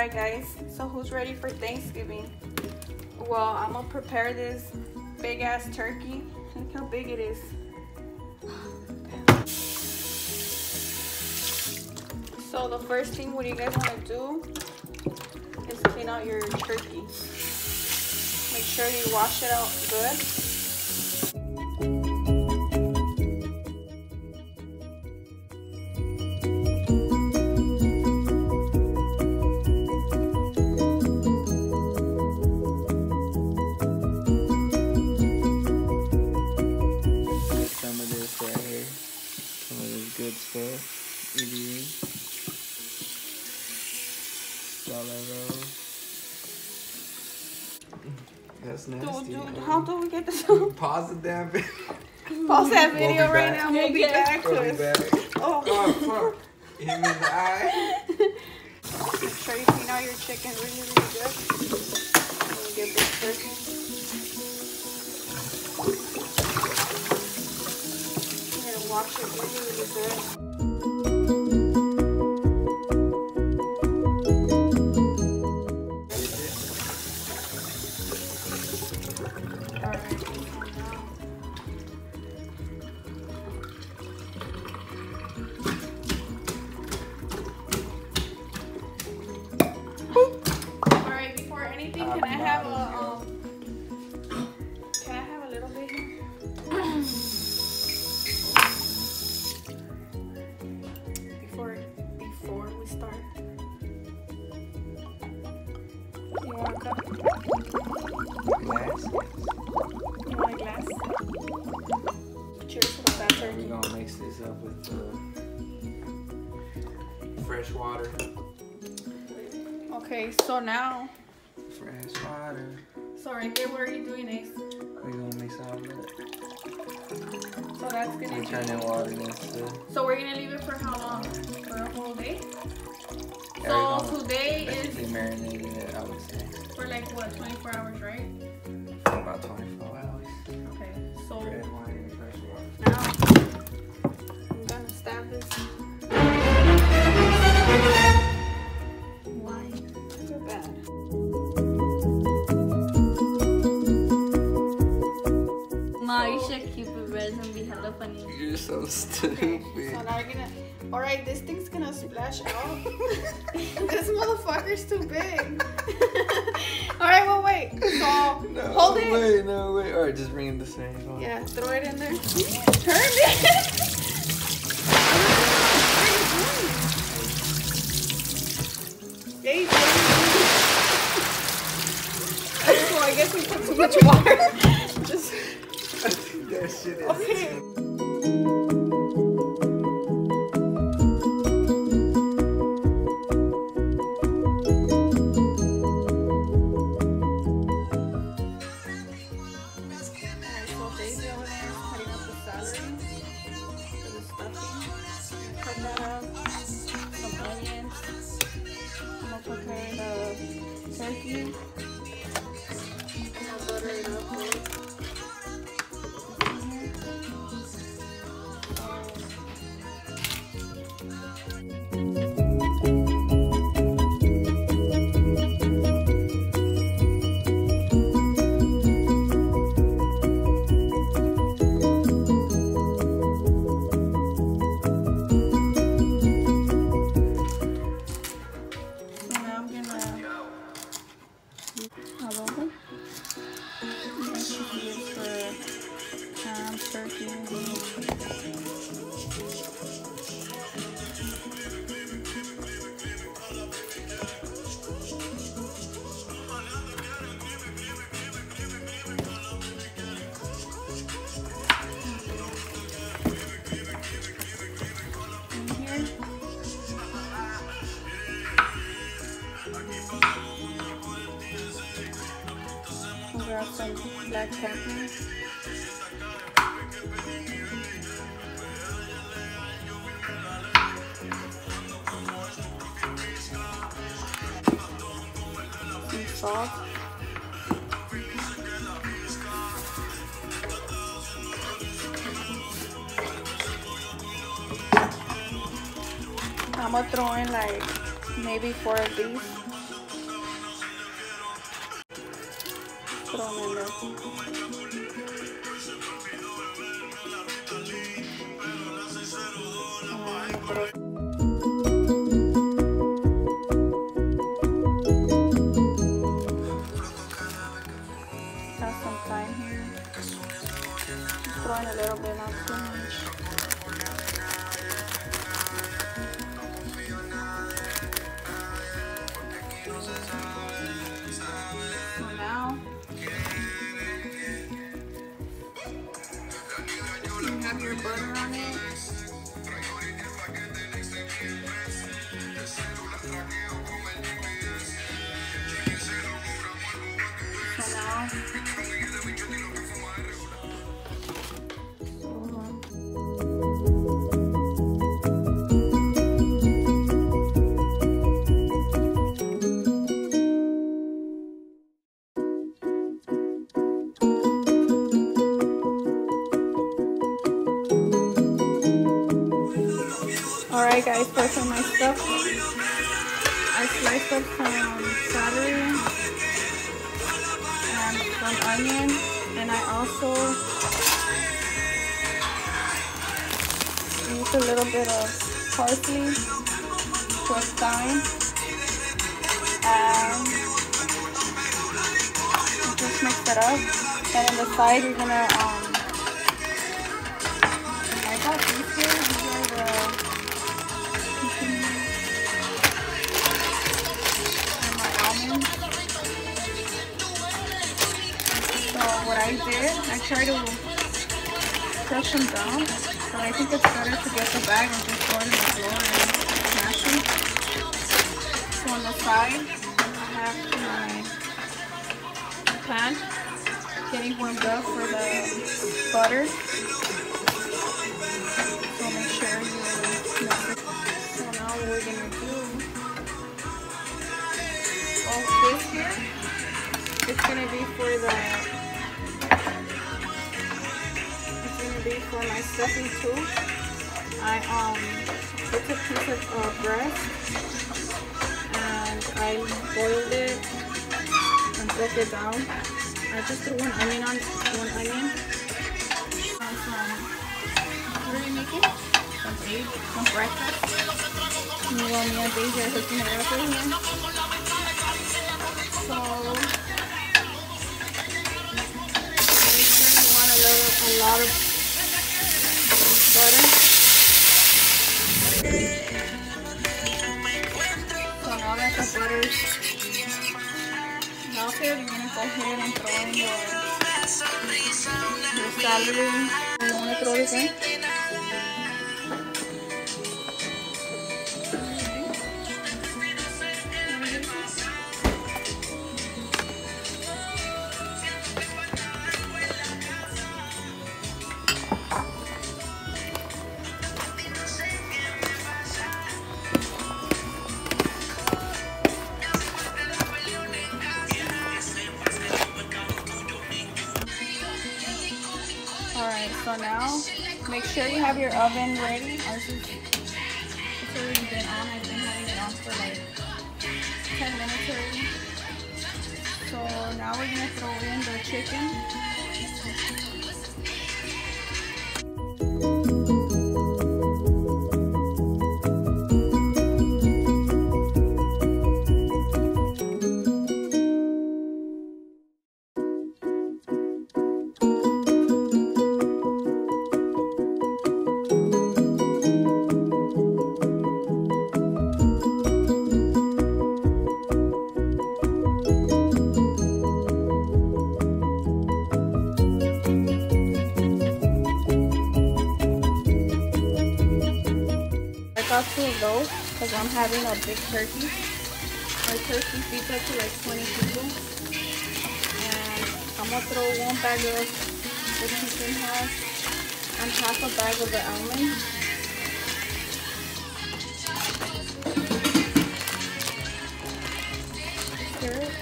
Alright guys, so who's ready for Thanksgiving? Well, I'm gonna prepare this big ass turkey. Look how big it is. So the first thing, what you guys want to do is clean out your turkey. Make sure you wash it out good. Some of this right here, some of this good stuff. That's nasty. Dude, how do we get this? Pause the damn video. Pause that video right now. We'll be back. Oh, fuck. Hit me in the eye. Make sure you clean out your chicken really, really good. And you get this turkey. You're gonna wash it really, really good. Before we start, you want a cup? Glass. You want a glass? Cheers to that turkey. We're gonna mix this up with fresh water. Okay, so now. Fresh water. So right there, what are you doing, Ace? We're gonna mix all of it. So that's gonna be. Turn that water into. So we're gonna leave it for how long? For a whole day? Yeah, So today is marinated it, I would say. for like what, 24 hours, right? For about 24 hours. Okay, so Red wine and fresh water. now I'm gonna stab this. Why? You're bad. Ma, you should keep it red and be hella funny. You're so stupid. Okay, so now we're gonna. Alright, this thing's gonna splash out. This motherfucker's too big. Alright, well, wait. So, hold it. Wait. Alright, just bring it the same. Yeah, throw it in there. Turn it. Hey, so I guess we put too much water. Just. I think that shit is. Okay. Turkey. I'm gonna butter it up. Turkey. Grab some black pepper. Some salt. I'm gonna throw in like maybe 4 of these. throw them in there. Got some thyme here. Throwing a little bit, not too much. So now you have your butter on it. So now alright guys, so for my stuff, I sliced up some celery and some onion, and I also used a little bit of parsley with thyme, and just mix it up. And on the side you're gonna I got these here. These are the and my almonds. So what I did, I tried to crush them down, but I think it's better to get the bag and just throw it in the floor and smash them. So on the side, I have my pan getting warmed up for the butter. So make sure you mix it. So now what we're gonna do, this here, it's gonna be for my stuffing too. I took a piece of breast and I boiled it and broke it down. I just threw one onion. What are you making? Some eggs, some breakfast. You want me a baby or something like that here. So make sure you want a lot of butter. So now that the butter's melted, you're gonna go ahead and throw in your celery. You wanna throw this in? Alright, so now make sure you have your oven ready. It's already been on. I've been having it on for like 10 minutes already. So now we're going to throw in the chicken. Got two of those because I'm having a big turkey. Our turkey feeds up to like 20 people. And I'm going to throw one bag of the chicken half and half a bag of the almonds. Stir it.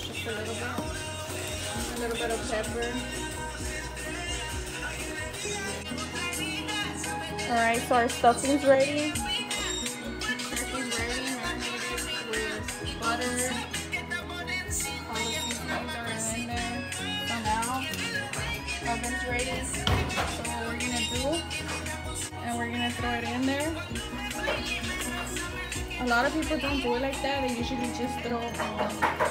just a little bit of pepper. Alright, so our stuffing's ready. Turkey's ready, marinated with butter. All the seasonings are in there. So now, oven's ready. So what we're gonna do, and we're gonna throw it in there. A lot of people don't do it like that. They usually just throw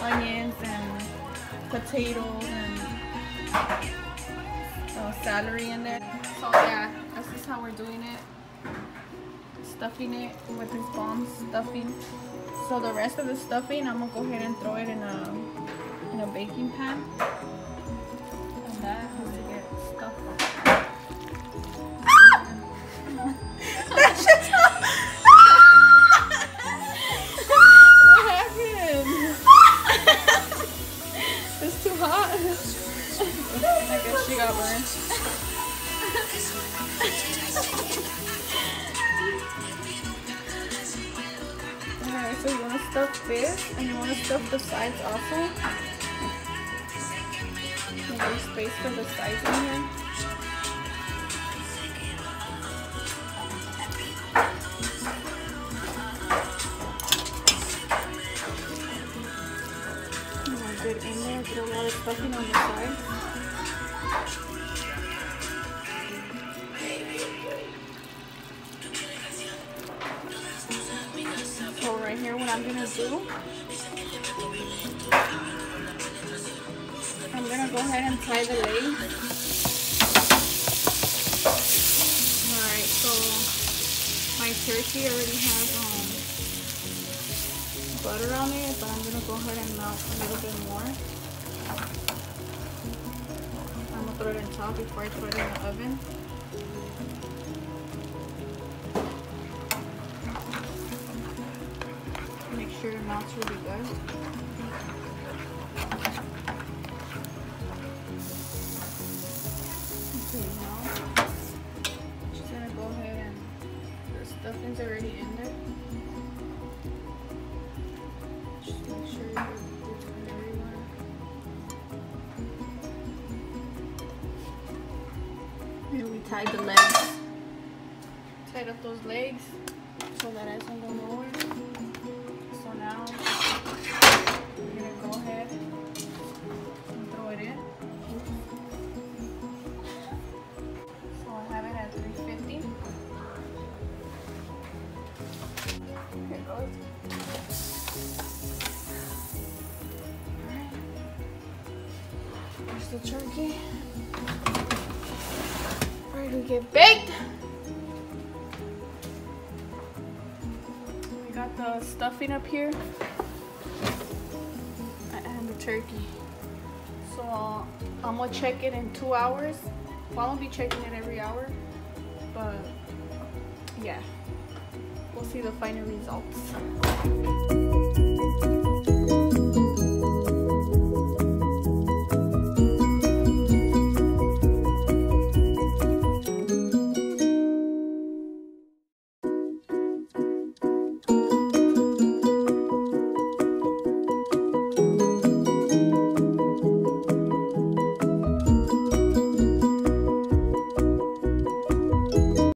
onions and potatoes and celery in there. So yeah, this is how we're doing it. Stuffing it with this bomb stuffing. So the rest of the stuffing, I'm gonna go ahead and throw it in a baking pan. And that has to get stuffed. That's just what happened? It's too hot. I guess she got burned. Alright, so you want to stuff this and you want to stuff the sides also. There's space for the sides in here. Good in there, put a lot of stuffing on the side. So right here, what I'm gonna do, I'm gonna go ahead and tie the leg. Alright, so my turkey already has butter on it, but I'm gonna go ahead and melt a little bit more. I'm gonna throw it on top before I throw it in the oven. Make sure it melts really good. Okay, now just gonna go ahead and the stuffing's already in there. Here we tied the legs. Tied up those legs so that it doesn't go nowhere. So now we're gonna go ahead and throw it in. So I have it at 350. Here it goes. There's the turkey. Ready to get baked. We got the stuffing up here and the turkey. So I'm gonna check it in 2 hours. Well, I won't be checking it every hour, but yeah, we'll see the final results.